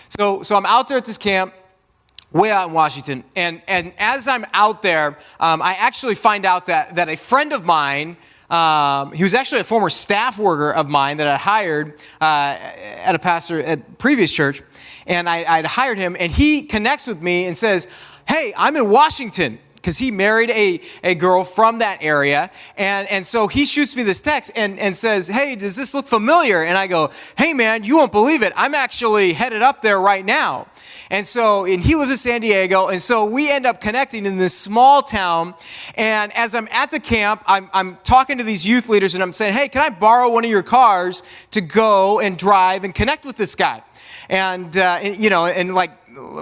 So I'm out there at this camp, way out in Washington, and as I'm out there, I actually find out that a friend of mine, he was actually a former staff worker of mine that I hired at a pastor at previous church, and I'd hired him, and he connects with me and says, hey, I'm in Washington, because he married a girl from that area, and so he shoots me this text and says, hey, does this look familiar? And I go, hey man, you won't believe it, I'm actually headed up there right now. And he lives in San Diego, and so we end up connecting in this small town. And as I'm at the camp, I'm talking to these youth leaders, and I'm saying, hey, can I borrow one of your cars to go and drive and connect with this guy? And like,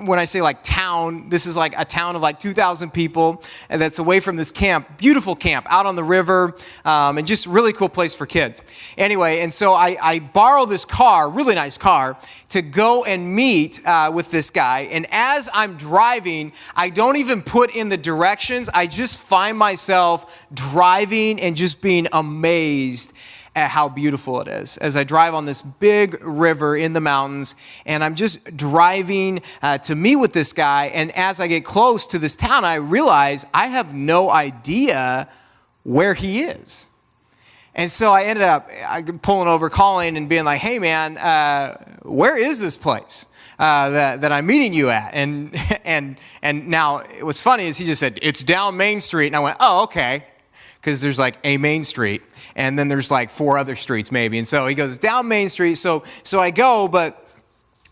when I say like town, this is like a town of like 2,000 people, and that's away from this camp, beautiful camp out on the river, and just really cool place for kids. Anyway, and so I borrow this car, really nice car, to go and meet with this guy. And as I'm driving, I don't even put in the directions. I just find myself driving and just being amazed at how beautiful it is as I drive on this big river in the mountains, and I'm just driving to meet with this guy. And as I get close to this town, I realize I have no idea where he is. And so I ended up pulling over, calling, and being like, hey man, where is this place that I'm meeting you at? And now what's funny is he just said, it's down Main Street. And I went, oh, okay. Because there's like a Main Street, and then there's like 4 other streets maybe. And so he goes down Main Street. So I go, but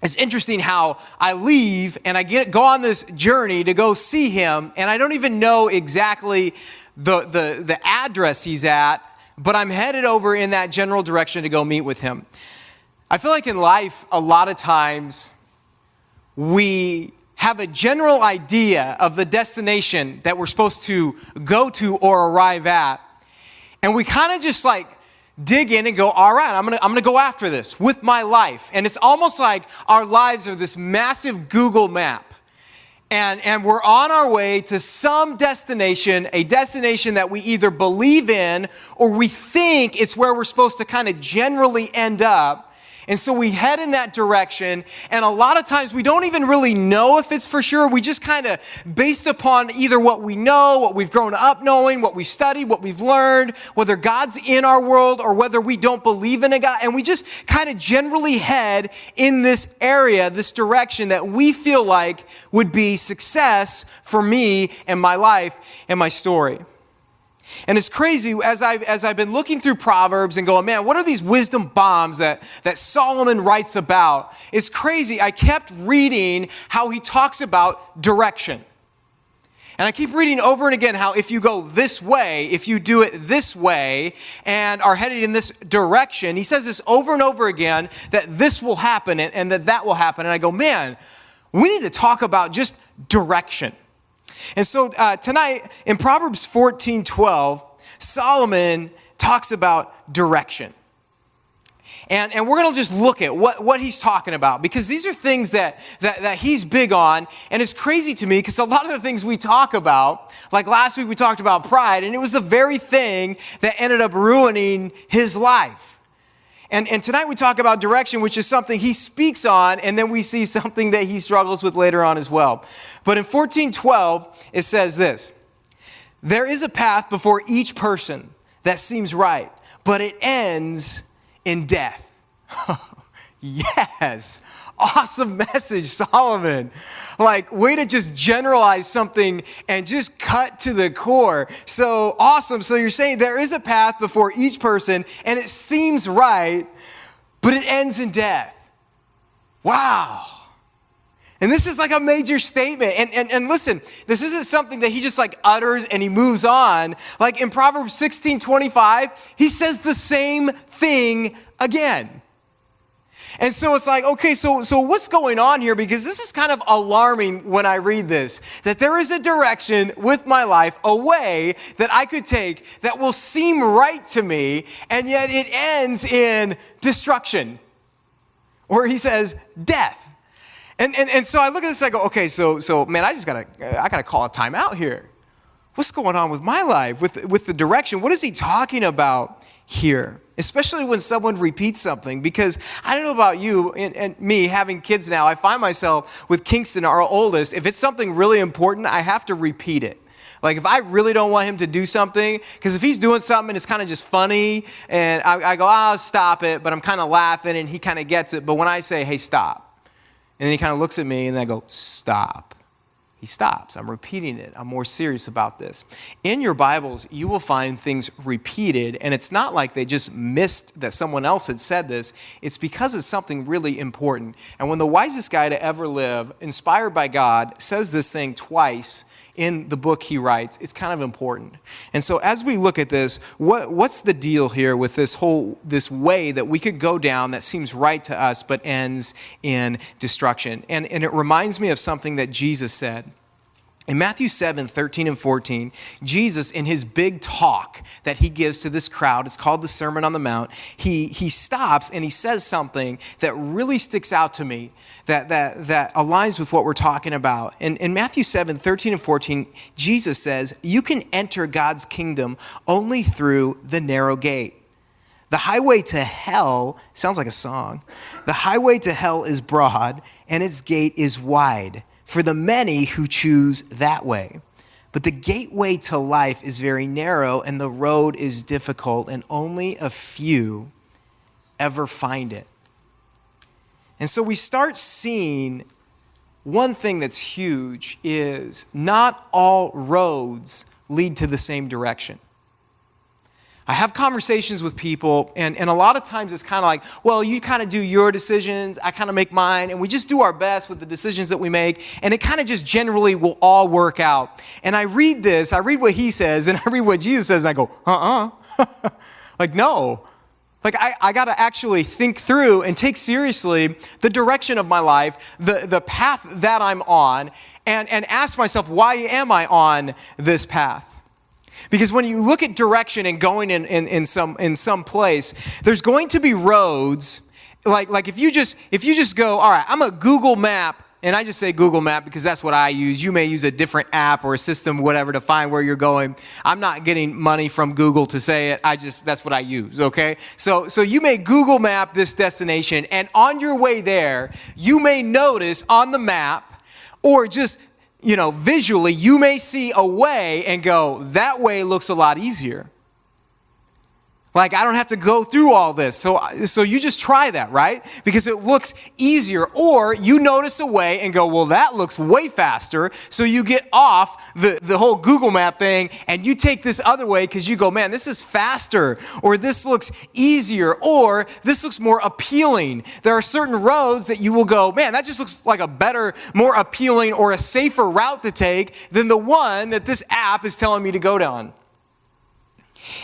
it's interesting how I leave and I go on this journey to go see him, and I don't even know exactly the address he's at, but I'm headed over in that general direction to go meet with him. I feel like in life, a lot of times we have a general idea of the destination that we're supposed to go to or arrive at, and we kind of just like dig in and go, all right, I'm gonna go after this with my life. And it's almost like our lives are this massive Google map, and we're on our way to some destination, a destination that we either believe in or we think it's where we're supposed to kind of generally end up. And so we head in that direction, and a lot of times we don't even really know if it's for sure. We just kind of, based upon either what we know, what we've grown up knowing, what we've studied, what we've learned, whether God's in our world or whether we don't believe in a God, and we just kind of generally head in this area, this direction that we feel like would be success for me and my life and my story. And it's crazy, as I've been looking through Proverbs and going, man, what are these wisdom bombs that Solomon writes about? It's crazy. I kept reading how he talks about direction. And I keep reading over and again how if you go this way, if you do it this way, and are headed in this direction, he says this over and over again, that this will happen and that will happen. And I go, man, we need to talk about just direction. And so tonight, in Proverbs 14:12, Solomon talks about direction. And we're going to just look at what he's talking about, because these are things that he's big on. And it's crazy to me because a lot of the things we talk about, like last week we talked about pride, and it was the very thing that ended up ruining his life. And tonight we talk about direction, which is something he speaks on, and then we see something that he struggles with later on as well. But in 14:12, it says this: there is a path before each person that seems right, but it ends in death. Yes. Awesome message, Solomon. Like, way to just generalize something and just cut to the core. So awesome. So you're saying there is a path before each person and it seems right, but it ends in death. Wow. And this is like a major statement. And listen, this isn't something that he just like utters and he moves on. Like in Proverbs 16:25, he says the same thing again. And so it's like, okay, so what's going on here? Because this is kind of alarming when I read this, that there is a direction with my life, a way that I could take that will seem right to me, and yet it ends in destruction. Or he says death. And so I look at this and I go, okay, so man, I gotta call a timeout here. What's going on with my life, with the direction? What is he talking about here, especially when someone repeats something, because I don't know about you and me having kids now, I find myself with Kingston, our oldest, if it's something really important, I have to repeat it. Like if I really don't want him to do something, because if he's doing something and it's kind of just funny and I go, stop it, but I'm kind of laughing and he kind of gets it. But when I say, hey, stop, and then he kind of looks at me and then I go, stop. He stops. I'm repeating it. I'm more serious about this. In your Bibles, you will find things repeated, and it's not like they just missed that someone else had said this. It's because it's something really important. And when the wisest guy to ever live, inspired by God, says this thing twice in the book he writes, it's kind of important. And so as we look at this, what's the deal here with this way that we could go down that seems right to us but ends in destruction? And it reminds me of something that Jesus said. In Matthew 7, 13 and 14, Jesus, in his big talk that he gives to this crowd, it's called the Sermon on the Mount, he stops and he says something that really sticks out to me, that aligns with what we're talking about. In Matthew 7, 13 and 14, Jesus says, you can enter God's kingdom only through the narrow gate. The highway to hell, sounds like a song, the highway to hell is broad and its gate is wide for the many who choose that way. But the gateway to life is very narrow and the road is difficult and only a few ever find it. And so we start seeing one thing that's huge is not all roads lead to the same direction. I have conversations with people, and a lot of times it's kind of like, well, you kind of do your decisions, I kind of make mine, and we just do our best with the decisions that we make, and it kind of just generally will all work out. And I read what he says, and I read what Jesus says, and I go, like, no. Like, I got to actually think through and take seriously the direction of my life, the path that I'm on, and ask myself, why am I on this path? Because when you look at direction and going in some place, there's going to be roads, like if you just go, all right, I'm a Google Map, and I just say Google Map because that's what I use. You may use a different app or a system, whatever, to find where you're going. I'm not getting money from Google to say it. That's what I use, okay? So you may Google Map this destination, and on your way there, you may notice on the map, or just, visually, you may see a way and go, that way looks a lot easier. Like, I don't have to go through all this. So you just try that, right? Because it looks easier. Or you notice a way and go, well, that looks way faster. So you get off the whole Google Map thing and you take this other way because you go, man, this is faster. Or this looks easier. Or this looks more appealing. There are certain roads that you will go, man, that just looks like a better, more appealing or a safer route to take than the one that this app is telling me to go down.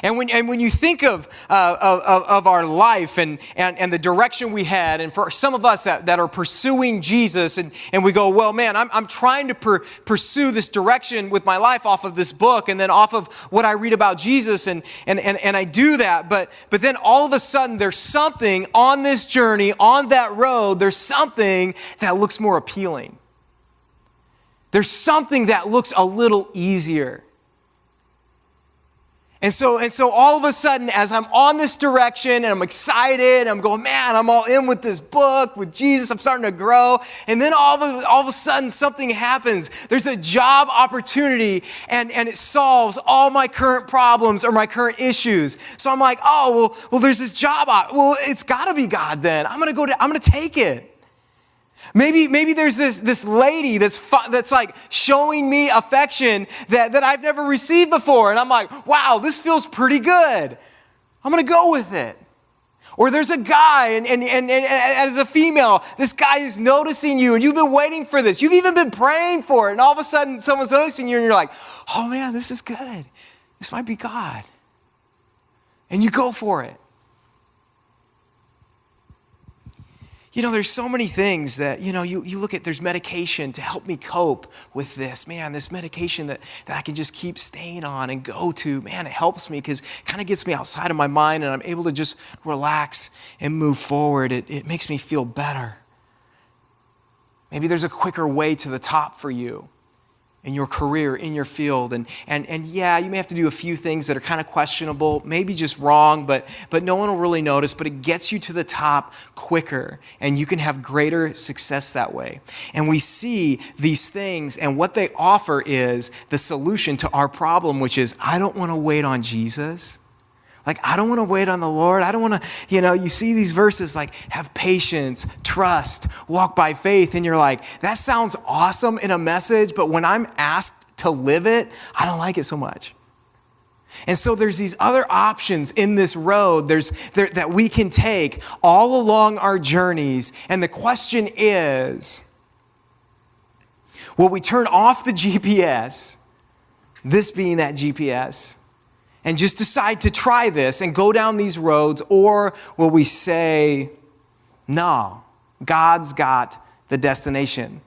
And when you think of our life and the direction we had, and for some of us that are pursuing Jesus, and we go, well, man, I'm trying to pursue this direction with my life off of this book, and then off of what I read about Jesus, and I do that, but then all of a sudden there's something on this journey, on that road, there's something that looks more appealing. There's something that looks a little easier. And so all of a sudden, as I'm on this direction and I'm excited, I'm going, man, I'm all in with this book, with Jesus, I'm starting to grow. And then all of a sudden, something happens. There's a job opportunity and it solves all my current problems or my current issues. So I'm like, well, there's this job. Well, it's got to be God then. I'm going to take it. Maybe there's this lady that's like showing me affection that I've never received before. And I'm like, wow, this feels pretty good. I'm going to go with it. Or there's a guy and as a female, this guy is noticing you and you've been waiting for this. You've even been praying for it. And all of a sudden someone's noticing you and you're like, oh man, this is good. This might be God. And you go for it. There's so many things that, you look at, there's medication to help me cope with this. Man, this medication that I can just keep staying on and go to, man, it helps me because it kind of gets me outside of my mind and I'm able to just relax and move forward. It makes me feel better. Maybe there's a quicker way to the top for you. in your career, in your field. And yeah, you may have to do a few things that are kind of questionable, maybe just wrong, but no one will really notice, but it gets you to the top quicker, and you can have greater success that way. And we see these things, and what they offer is the solution to our problem, which is, I don't want to wait on Jesus. Like, I don't want to wait on the Lord. I don't want to, you see these verses like, have patience, trust, walk by faith. And you're like, that sounds awesome in a message, but when I'm asked to live it, I don't like it so much. And so there's these other options in this road that we can take all along our journeys. And the question is, will we turn off the GPS, this being that GPS, and just decide to try this and go down these roads? Or will we say, no, God's got the destination.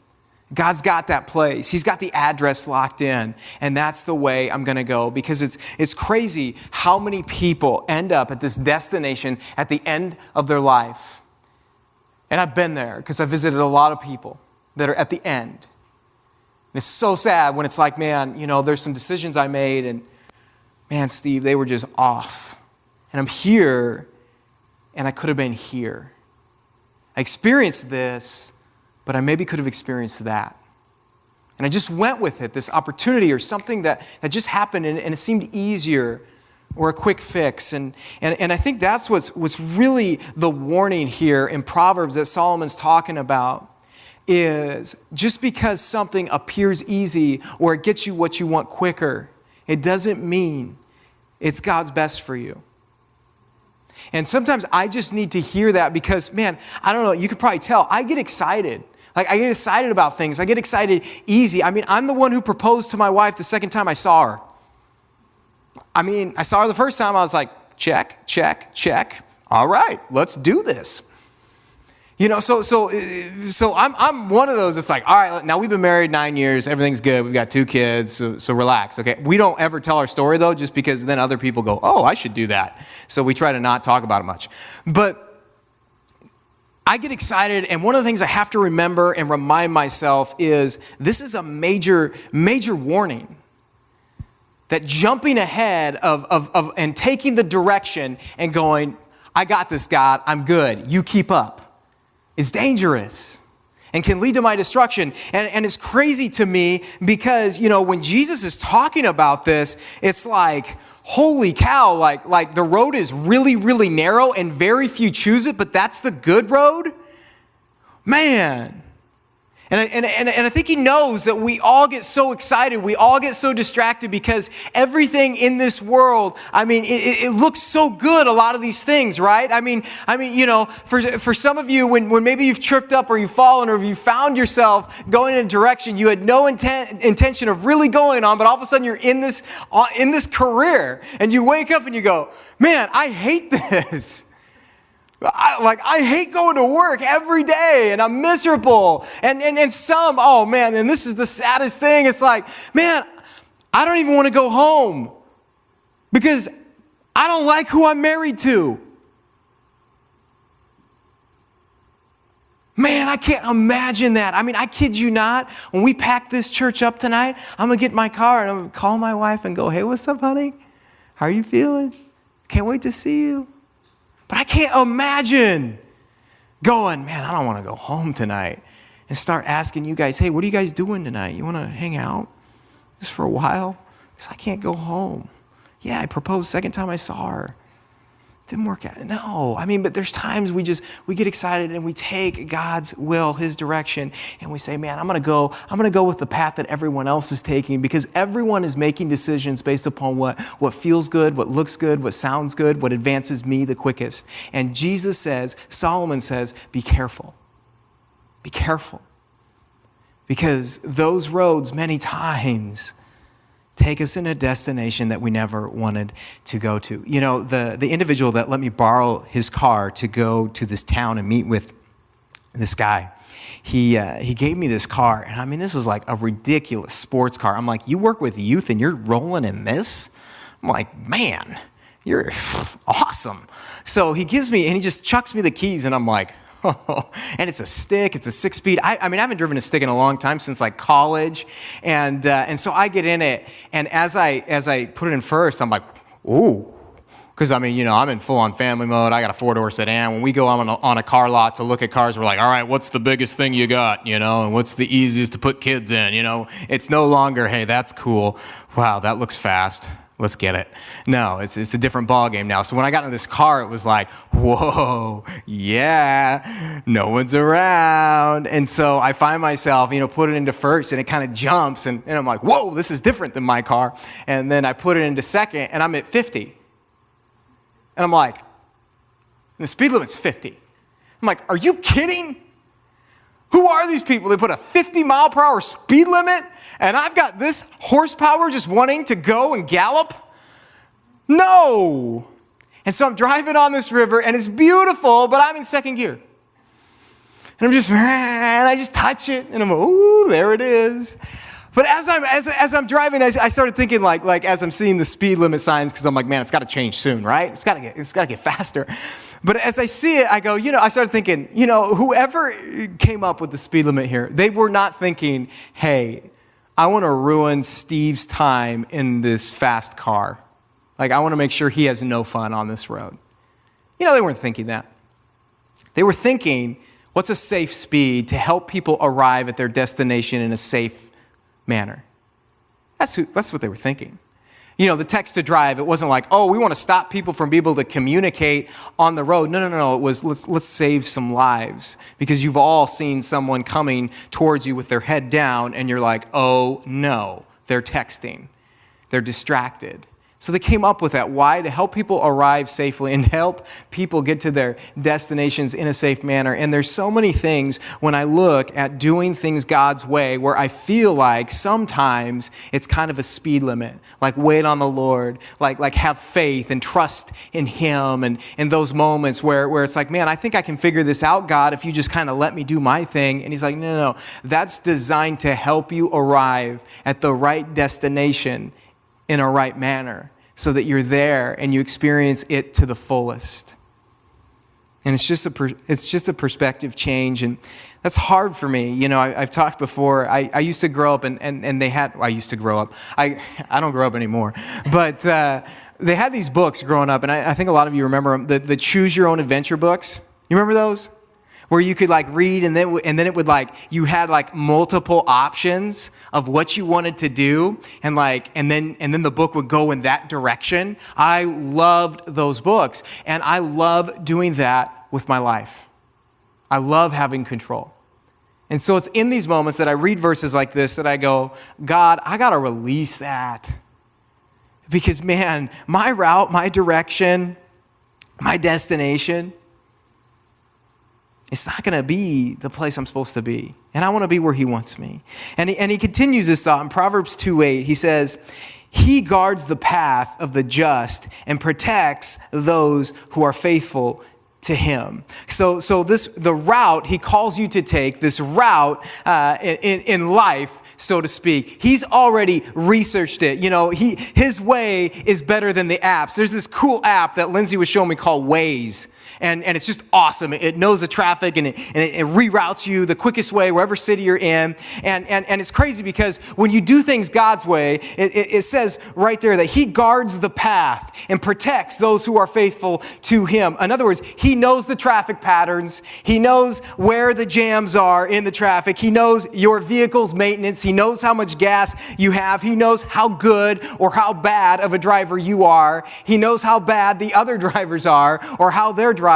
God's got that place. He's got the address locked in. And that's the way I'm going to go. Because it's crazy how many people end up at this destination at the end of their life. And I've been there because I visited a lot of people that are at the end. And it's so sad when it's like, man, there's some decisions I made, and man, Steve, they were just off. And I'm here, and I could have been here. I experienced this, but I maybe could have experienced that. And I just went with it, this opportunity or something that just happened, and it seemed easier or a quick fix. And I think that's what's really the warning here in Proverbs that Solomon's talking about, is just because something appears easy or it gets you what you want quicker, it doesn't mean it's God's best for you. And sometimes I just need to hear that because, man, I don't know, you could probably tell, I get excited. Like, I get excited about things. I get excited easy. I mean, I'm the one who proposed to my wife the second time I saw her. I mean, I saw her the first time, I was like, check, check, check. All right, let's do this. So I'm one of those that's like, all right, now we've been married 9 years, everything's good, we've got 2 kids, so relax, okay? We don't ever tell our story, though, just because then other people go, oh, I should do that. So we try to not talk about it much. But I get excited, and one of the things I have to remember and remind myself is this is a major, major warning. That jumping ahead of and taking the direction and going, I got this, God, I'm good, you keep up, is dangerous and can lead to my destruction. And it's crazy to me because, when Jesus is talking about this, it's like, holy cow, like the road is really, really narrow and very few choose it, but that's the good road? Man. And I think he knows that we all get so excited, we all get so distracted because everything in this world, I mean, it looks so good, a lot of these things, right? I mean, for some of you, when maybe you've tripped up or you've fallen or you found yourself going in a direction you had no intention of really going on, but all of a sudden you're in this career and you wake up and you go, man, I hate this. I hate going to work every day and I'm miserable. And some, oh man, and this is the saddest thing. It's like, man, I don't even want to go home because I don't like who I'm married to. Man, I can't imagine that. I mean, I kid you not. When we pack this church up tonight, I'm going to get in my car and I'm going to call my wife and go, hey, what's up, honey? How are you feeling? Can't wait to see you. But I can't imagine going, man, I don't want to go home tonight, and start asking you guys, hey, what are you guys doing tonight? You want to hang out just for a while? Because I can't go home. Yeah, I proposed second time I saw her. Didn't work out. No, but there's times we get excited and we take God's will, his direction, and we say, man, I'm going to go with the path that everyone else is taking because everyone is making decisions based upon what feels good, what looks good, what sounds good, what advances me the quickest. And Jesus says, Solomon says, be careful. Be careful. Because those roads many times take us in a destination that we never wanted to go to. The individual that let me borrow his car to go to this town and meet with this guy, he gave me this car. And this was like a ridiculous sports car. I'm like, you work with youth and you're rolling in this? I'm like, man, you're awesome. So he gives me, and he just chucks me the keys. And I'm like, And it's a stick, it's a 6-speed. I mean, I haven't driven a stick in a long time, since like college. And so I get in it, and as I put it in first, I'm like, ooh. Because, I mean, I'm in full-on family mode. I got a 4-door sedan. When we go on a car lot to look at cars, we're like, all right, what's the biggest thing you got, and what's the easiest to put kids in, It's no longer, hey, that's cool. Wow, that looks fast. Let's get it. No, it's a different ballgame now. So when I got in this car, it was like, whoa, yeah, no one's around. And so I find myself, put it into first, and it kind of jumps, and I'm like, whoa, this is different than my car. And then I put it into second, and I'm at 50. And I'm like, the speed limit's 50. I'm like, are you kidding? Who are these people? They put a 50 mile per hour speed limit, and I've got this horsepower just wanting to go and gallop? No. And so I'm driving on this river, and it's beautiful, but I'm in second gear. And I just touch it, and I'm like, ooh, there it is. But as I'm driving, I started thinking like as I'm seeing the speed limit signs, because I'm like, man, it's got to change soon, right? It's got to get faster. But as I see it, I go, I started thinking, whoever came up with the speed limit here, they were not thinking, hey, I want to ruin Steve's time in this fast car. Like, I want to make sure he has no fun on this road. They weren't thinking that. They were thinking, what's a safe speed to help people arrive at their destination in a safe manner? That's what they were thinking. The text to drive, it wasn't like, oh, we want to stop people from being able to communicate on the road. No. It was, let's save some lives, because you've all seen someone coming towards you with their head down, and you're like, oh no, they're texting. They're distracted. So they came up with that. Why? To help people arrive safely and help people get to their destinations in a safe manner. And there's so many things when I look at doing things God's way where I feel like sometimes it's kind of a speed limit. Like wait on the Lord, like have faith and trust in Him. And in those moments where it's like, man, I think I can figure this out, God, if you just kind of let me do my thing. And He's like, no. That's designed to help you arrive at the right destination in a right manner, so that you're there and you experience it to the fullest. And it's just a perspective change, and that's hard for me. I've talked before. I used to grow up, and they had. Well, I used to grow up. I don't grow up anymore, but they had these books growing up, and I think a lot of you remember them. The Choose Your Own Adventure books. You remember those? Where you could read, and then it would you had multiple options of what you wanted to do, and then the book would go in that direction. I loved those books, and I love doing that with my life. I love having control. And so it's in these moments that I read verses like this that I go, God, I got to release that. Because man, my route, my direction, my destination, it's not going to be the place I'm supposed to be. And I want to be where He wants me. And he continues this thought in Proverbs 2:8. He says, He guards the path of the just and protects those who are faithful to Him. So the route He calls you to take, this route in life, so to speak, He's already researched it. His way is better than the apps. There's this cool app that Lindsay was showing me called Waze. And it's just awesome. It knows the traffic, and it reroutes you the quickest way, wherever city you're in. And it's crazy because when you do things God's way, it says right there that He guards the path and protects those who are faithful to Him. In other words, He knows the traffic patterns. He knows where the jams are in the traffic. He knows your vehicle's maintenance. He knows how much gas you have. He knows how good or how bad of a driver you are. He knows how bad the other drivers are or how they're driving.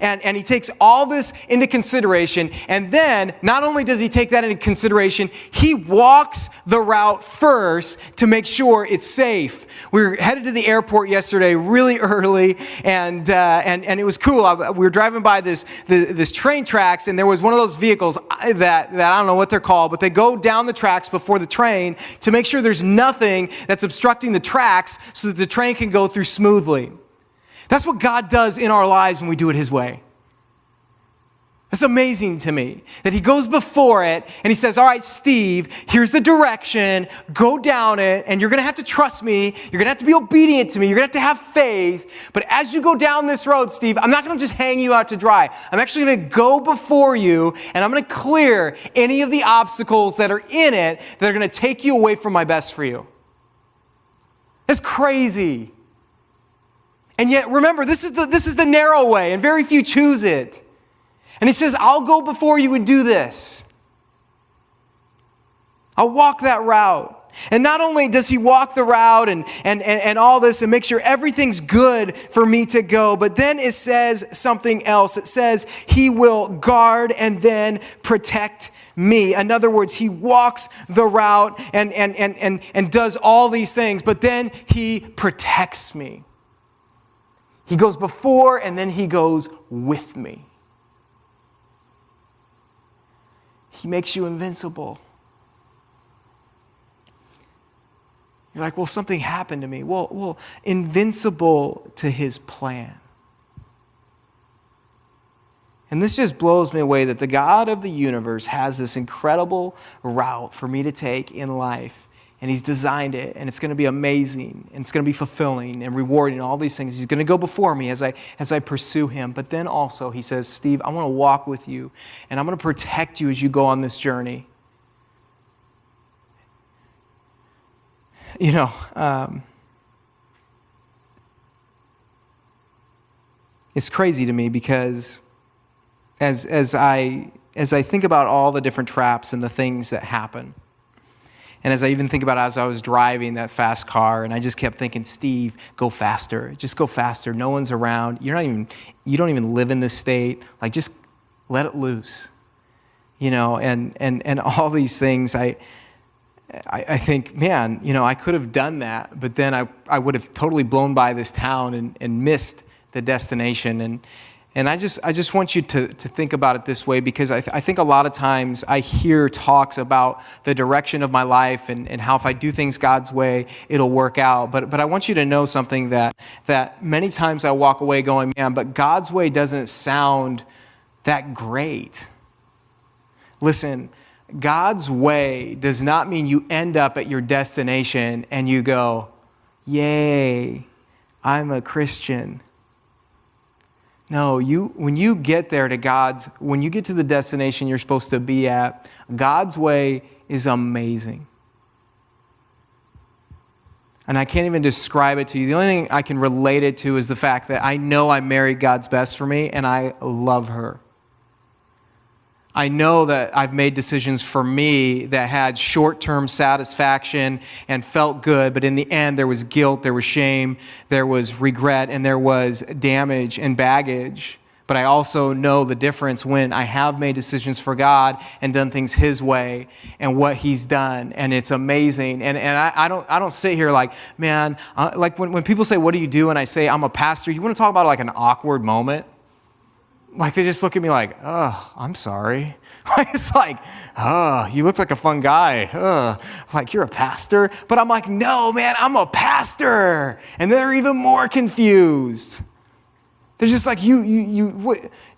And He takes all this into consideration. And then not only does He take that into consideration, He walks the route first to make sure it's safe. We were headed to the airport yesterday really early, and it was cool. We were driving by this train tracks, and there was one of those vehicles that I don't know what they're called, but they go down the tracks before the train to make sure there's nothing that's obstructing the tracks so that the train can go through smoothly. That's what God does in our lives when we do it His way. It's amazing to me that he goes before it and he says, all right, Steve, here's the direction, go down it, and you're going to have to trust me. You're going to have to be obedient to me. You're going to have faith. But as you go down this road, Steve, I'm not going to just hang you out to dry. I'm actually going to go before you and I'm going to clear any of the obstacles that are in it that are going to take you away from my best for you. It's crazy. And yet, remember, this is the narrow way and very few choose it. And he says, I'll go before you and do this. I'll walk that route. And not only does he walk the route and all this and make sure everything's good for me to go, but then it says something else. It says he will guard and then protect me. In other words, he walks the route and does all these things, but then he protects me. He goes before and then he goes with me. He makes you invincible. You're like, well, something happened to me. Well, invincible to his plan. And this just blows me away that the God of the universe has this incredible route for me to take in life. And he's designed it, and it's going to be amazing, and it's going to be fulfilling and rewarding, and all these things. He's going to go before me as I pursue him. But then also he says, Steve, I want to walk with you, and I'm going to protect you as you go on this journey. You know, it's crazy to me because as I think about all the different traps and the things that happen, and as I even think about as I was driving that fast car, and I just kept thinking, Steve, go faster. Just go faster. No one's around. You don't even live in this state. Like, just let it loose. You know, and all these things, I think, man, you know, I could have done that, but then I would have totally blown by this town and missed the destination. And I just want you to think about it this way, because I think a lot of times I hear talks about the direction of my life and how if I do things God's way, it'll work out. But I want you to know something that many times I walk away going, man, but God's way doesn't sound that great. Listen, God's way does not mean you end up at your destination and you go, yay, I'm a Christian. No, when you get there to when you get to the destination you're supposed to be at, God's way is amazing. And I can't even describe it to you. The only thing I can relate it to is the fact that I know I married God's best for me and I love her. I know that I've made decisions for me that had short-term satisfaction and felt good, but in the end there was guilt, there was shame, there was regret, and there was damage and baggage. But I also know the difference when I have made decisions for God and done things his way and what he's done, and it's amazing. And I don't sit here like, man, like when people say, what do you do? And I say, I'm a pastor, you want to talk about like an awkward moment? Like they just look at me like, oh, I'm sorry. It's like, oh, you look like a fun guy. Like you're a pastor. But I'm like, no, man, I'm a pastor. And they're even more confused. They're just like, you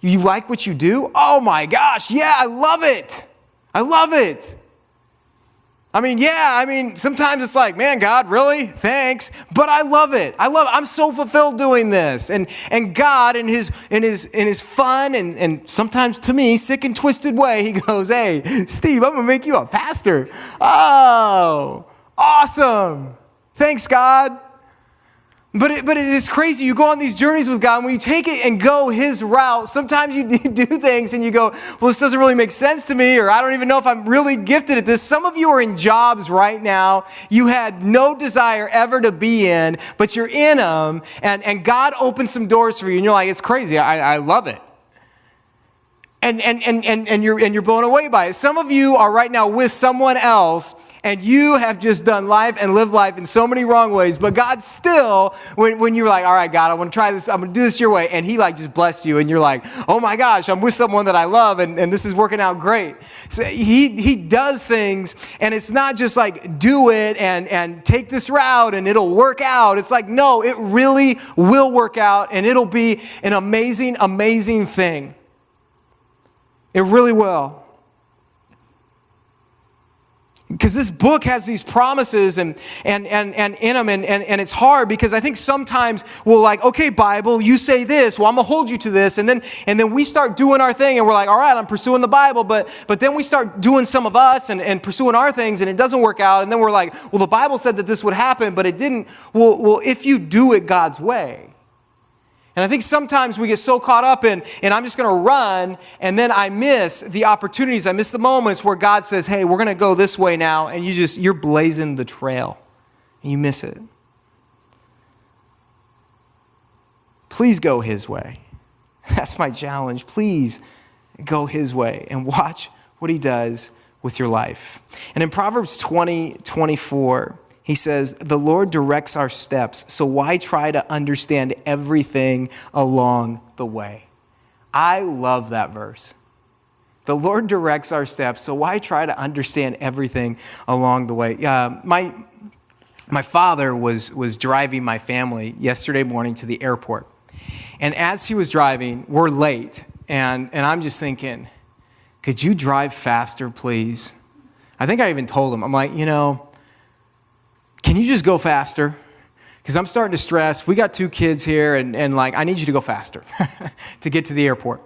like what you do? Oh my gosh, yeah, I love it. I love it. Sometimes it's like, man, God, really? Thanks. But I love it. I'm so fulfilled doing this. And God in his fun and sometimes to me, sick and twisted way, he goes, hey, Steve, I'm going to make you a pastor. Oh, awesome. Thanks, God. But it is crazy. You go on these journeys with God, and when you take it and go his route, sometimes you do things and you go, well, this doesn't really make sense to me, or I don't even know if I'm really gifted at this. Some of you are in jobs right now you had no desire ever to be in, but you're in them, and God opens some doors for you, and you're like, it's crazy. I love it. And you're blown away by it. Some of you are right now with someone else, and you have just done life and lived life in so many wrong ways, but God still, when you're like, all right, God, I want to try this, I'm going to do this your way, and he like just blessed you, and you're like, oh my gosh, I'm with someone that I love, and this is working out great. So he does things, and it's not just like, do it, and take this route, and it'll work out. It's like, no, it really will work out, and it'll be an amazing, amazing thing. It really will. Because this book has these promises and in them, and it's hard because I think sometimes we'll like, okay, Bible, you say this, well, I'm gonna hold you to this, and then we start doing our thing, and we're like, all right, I'm pursuing the Bible, but then we start doing some of us and pursuing our things, and it doesn't work out, and then we're like, well, the Bible said that this would happen, but it didn't. Well, if you do it God's way. And I think sometimes we get so caught up in I'm just going to run, and then I miss the opportunities, I miss the moments where God says, hey, we're going to go this way now, and you're blazing the trail, and you miss it. Please go his way. That's my challenge. Please go his way and watch what he does with your life. And in Proverbs 20:24, he says, the Lord directs our steps, so why try to understand everything along the way? I love that verse. The Lord directs our steps, so why try to understand everything along the way? My father was driving my family yesterday morning to the airport. And as he was driving, we're late, and I'm just thinking, could you drive faster, please? I think I even told him, I'm like, can you just go faster? Because I'm starting to stress. We got 2 kids here, and like, I need you to go faster to get to the airport.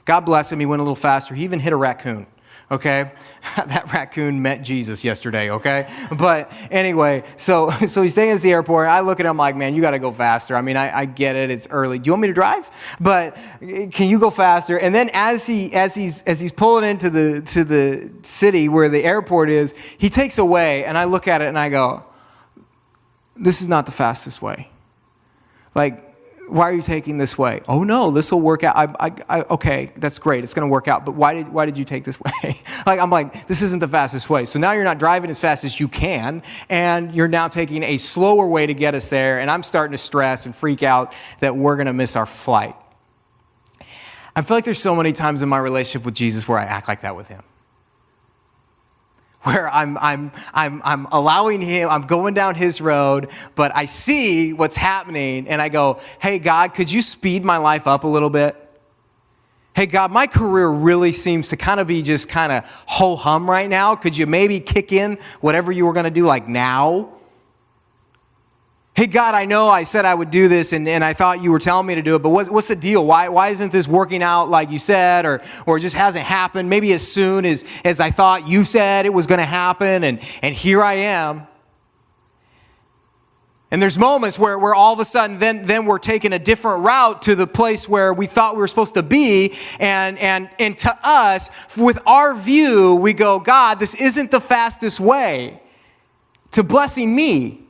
God bless him. He went a little faster. He even hit a raccoon, okay? That raccoon met Jesus yesterday, okay? But anyway, so he's taking us to the airport. I look at him like, man, you got to go faster. I mean, I get it. It's early. Do you want me to drive? But can you go faster? And then as he's pulling into the city where the airport is, he takes away, and I look at it and I go, this is not the fastest way. Like, why are you taking this way? Oh no, this will work out. Okay, that's great. It's going to work out. But why did you take this way? I'm like, this isn't the fastest way. So now you're not driving as fast as you can, and you're now taking a slower way to get us there. And I'm starting to stress and freak out that we're going to miss our flight. I feel like there's so many times in my relationship with Jesus where I act like that with him. Where I'm allowing him, I'm going down his road, but I see what's happening and I go, hey God, could you speed my life up a little bit? Hey God, my career really seems to kind of be just kind of ho-hum right now. Could you maybe kick in whatever you were going to do like now? Hey God, I know I said I would do this and I thought you were telling me to do it, but what's the deal? Why isn't this working out like you said, or it just hasn't happened maybe as soon as I thought you said it was going to happen, and here I am. And there's moments where all of a sudden then we're taking a different route to the place where we thought we were supposed to be, and to us, with our view, we go, God, this isn't the fastest way to blessing me.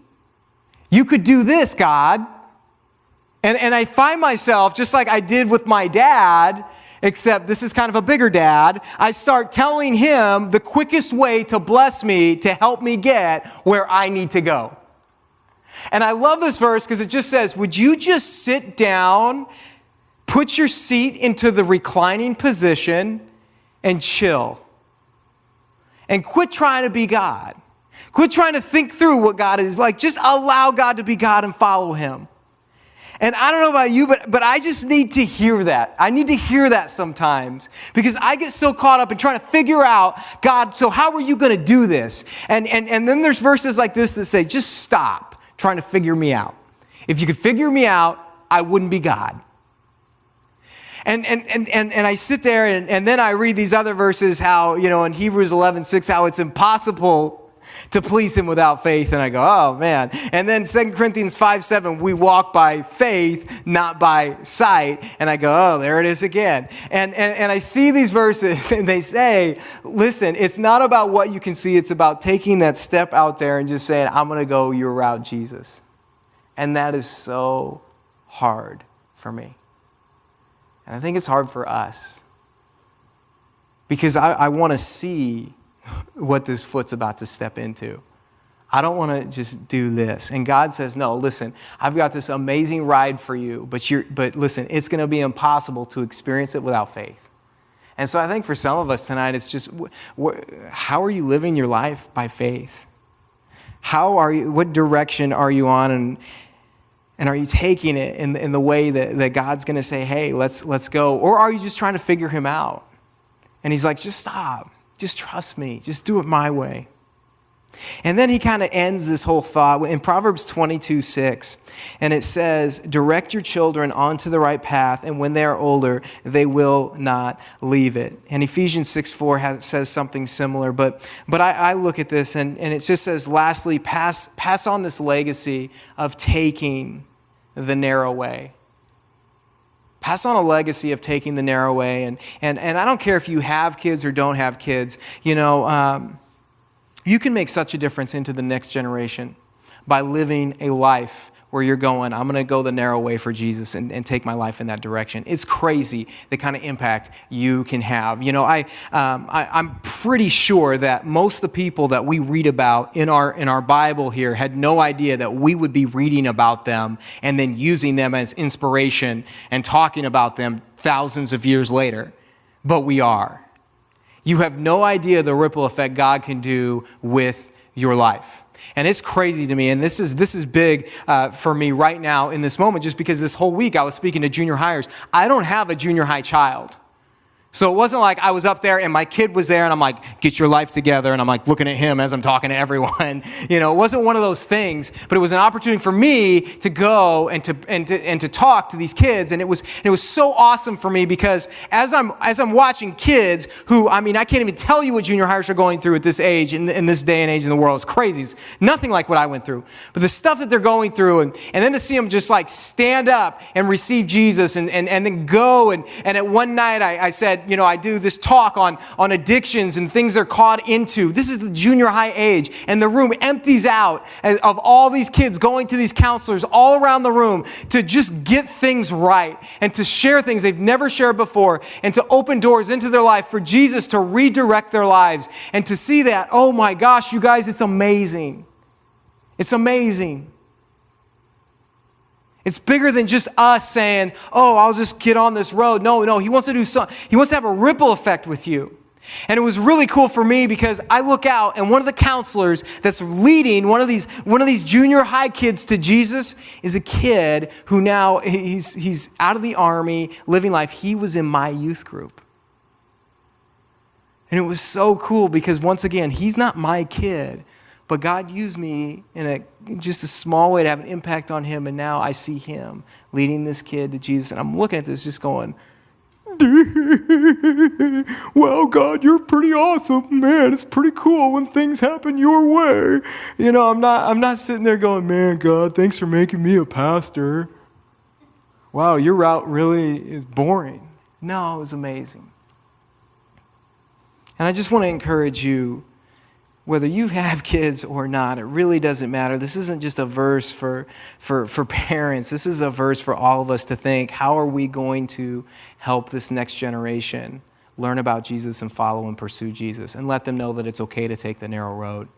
You could do this, God. And I find myself, just like I did with my dad, except this is kind of a bigger dad, I start telling him the quickest way to bless me, to help me get where I need to go. And I love this verse because it just says, would you just sit down, put your seat into the reclining position, and chill? And quit trying to be God. Quit trying to think through what God is like. Just allow God to be God and follow him. And I don't know about you, but I just need to hear that. I need to hear that sometimes because I get so caught up in trying to figure out, God, so how are you going to do this? And then there's verses like this that say, just stop trying to figure me out. If you could figure me out, I wouldn't be God. And I sit there and then I read these other verses how, in Hebrews 11:6, how it's impossible to please him without faith. And I go, oh man. And then 2 Corinthians 5:7, we walk by faith, not by sight. And I go, oh, there it is again. And I see these verses and they say, listen, it's not about what you can see. It's about taking that step out there and just saying, I'm going to go your route, Jesus. And that is so hard for me. And I think it's hard for us because I want to see what this foot's about to step into. I don't want to just do this. And God says, no, listen, I've got this amazing ride for you, but listen, it's going to be impossible to experience it without faith. And so I think for some of us tonight, it's just, how are you living your life by faith? What direction are you on? And are you taking it in the way that God's going to say, hey, let's go? Or are you just trying to figure him out? And he's like, just stop. Just trust me. Just do it my way. And then he kind of ends this whole thought in Proverbs 22:6. And it says, direct your children onto the right path, and when they are older, they will not leave it. And Ephesians 6:4 says something similar. But I look at this, and it just says, lastly, pass on this legacy of taking the narrow way. Pass on a legacy of taking the narrow way. And I don't care if you have kids or don't have kids. You can make such a difference into the next generation by living a life where you're going, I'm going to go the narrow way for Jesus and take my life in that direction. It's crazy the kind of impact you can have. I'm pretty sure that most of the people that we read about in our Bible here had no idea that we would be reading about them and then using them as inspiration and talking about them thousands of years later. But we are. You have no idea the ripple effect God can do with your life. And it's crazy to me, and this is big for me right now in this moment, just because this whole week I was speaking to junior hires. I don't have a junior high child. So it wasn't like I was up there and my kid was there and I'm like, get your life together. And I'm like looking at him as I'm talking to everyone. It wasn't one of those things, but it was an opportunity for me to go and to talk to these kids. And it was so awesome for me because as I'm watching kids who, I can't even tell you what junior hires are going through at this age, in this day and age in the world. It's crazy. It's nothing like what I went through. But the stuff that they're going through and then to see them just like stand up and receive Jesus and then go. And at one night I said, I do this talk on addictions and things they're caught into. This is the junior high age, and the room empties out of all these kids going to these counselors all around the room to just get things right and to share things they've never shared before and to open doors into their life for Jesus to redirect their lives. And to see that, oh my gosh, you guys, it's amazing. It's amazing. It's bigger than just us saying, oh, I'll just get on this road. No, he wants to do something. He wants to have a ripple effect with you. And it was really cool for me because I look out and one of the counselors that's leading one of these junior high kids to Jesus is a kid who now he's out of the army, living life. He was in my youth group. And it was so cool because once again, he's not my kid, but God used me in just a small way to have an impact on him. And now I see him leading this kid to Jesus. And I'm looking at this just going, well, God, you're pretty awesome, man. It's pretty cool when things happen your way. I'm not sitting there going, man, God, thanks for making me a pastor. Wow, your route really is boring. No, it was amazing. And I just want to encourage you, whether you have kids or not, it really doesn't matter. This isn't just a verse for parents. This is a verse for all of us to think, how are we going to help this next generation learn about Jesus and follow and pursue Jesus and let them know that it's okay to take the narrow road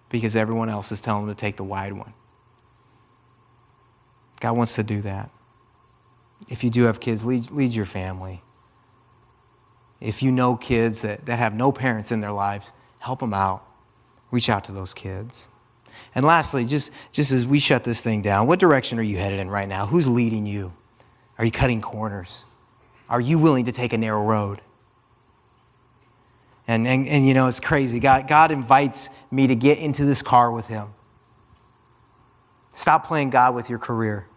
because everyone else is telling them to take the wide one. God wants to do that. If you do have kids, lead your family. If you know kids that have no parents in their lives, help them out. Reach out to those kids. And lastly, just as we shut this thing down, what direction are you headed in right now? Who's leading you? Are you cutting corners? Are you willing to take a narrow road? And it's crazy. God invites me to get into this car with him. Stop playing God with your career.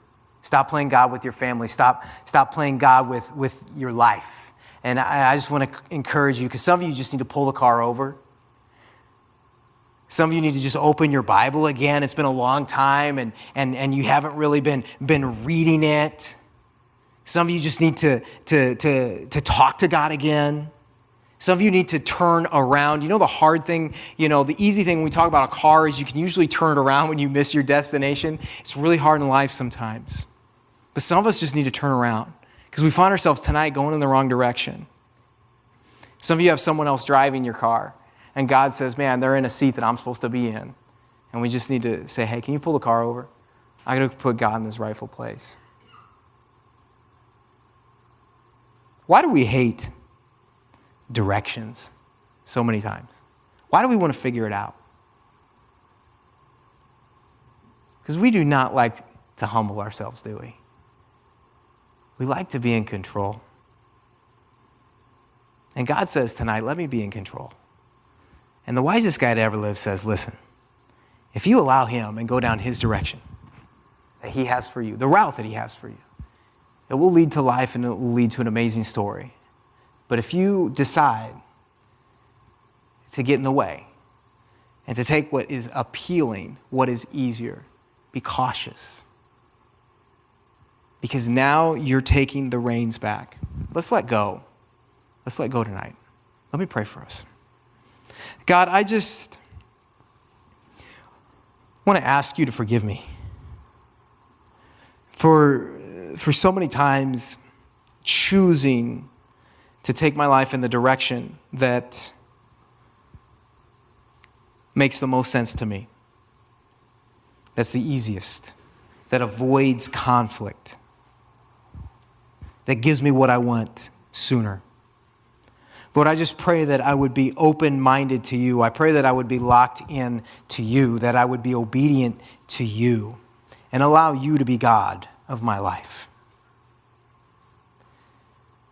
Stop playing God with your family. Stop playing God with your life. And I just want to encourage you, because some of you just need to pull the car over. Some of you need to just open your Bible again. It's been a long time and you haven't really been reading it. Some of you just need to talk to God again. Some of you need to turn around. The hard thing, the easy thing when we talk about a car is you can usually turn it around when you miss your destination. It's really hard in life sometimes. But some of us just need to turn around because we find ourselves tonight going in the wrong direction. Some of you have someone else driving your car. And God says, man, they're in a seat that I'm supposed to be in. And we just need to say, hey, can you pull the car over? I got to put God in his rightful place. Why do we hate directions so many times? Why do we want to figure it out? Because we do not like to humble ourselves, do we? We like to be in control. And God says tonight, let me be in control. And the wisest guy to ever live says, listen, if you allow him and go down his direction that he has for you, the route that he has for you, it will lead to life and it will lead to an amazing story. But if you decide to get in the way and to take what is appealing, what is easier, be cautious. Because now you're taking the reins back. Let's let go. Let's let go tonight. Let me pray for us. God, I just want to ask you to forgive me for so many times choosing to take my life in the direction that makes the most sense to me. That's the easiest, that avoids conflict, that gives me what I want sooner. Lord, I just pray that I would be open-minded to you. I pray that I would be locked in to you, that I would be obedient to you, and allow you to be God of my life.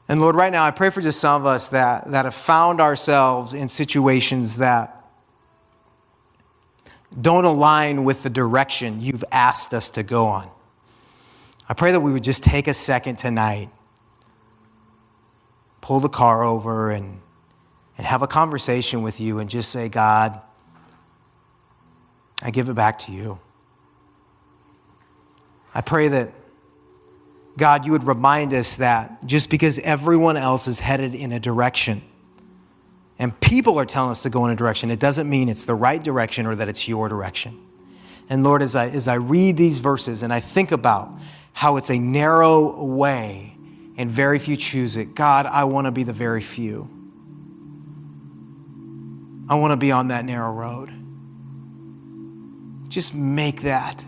And Lord, right now, I pray for just some of us that have found ourselves in situations that don't align with the direction you've asked us to go on. I pray that we would just take a second tonight, pull the car over and have a conversation with you and just say, God, I give it back to you. I pray that, God, you would remind us that just because everyone else is headed in a direction and people are telling us to go in a direction, it doesn't mean it's the right direction or that it's your direction. And Lord, as I read these verses and I think about how it's a narrow way and very few choose it, God, I want to be the very few. I want to be on that narrow road. Just make that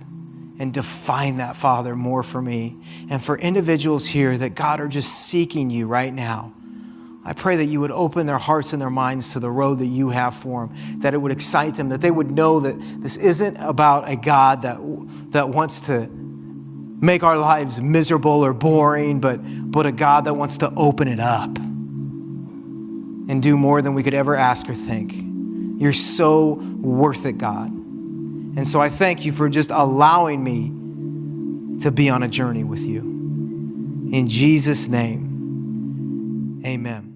and define that, Father, more for me. And for individuals here that, God, are just seeking you right now, I pray that you would open their hearts and their minds to the road that you have for them, that it would excite them, that they would know that this isn't about a God that wants to make our lives miserable or boring, but a God that wants to open it up and do more than we could ever ask or think. You're so worth it, God. And so I thank you for just allowing me to be on a journey with you. In Jesus' name, amen.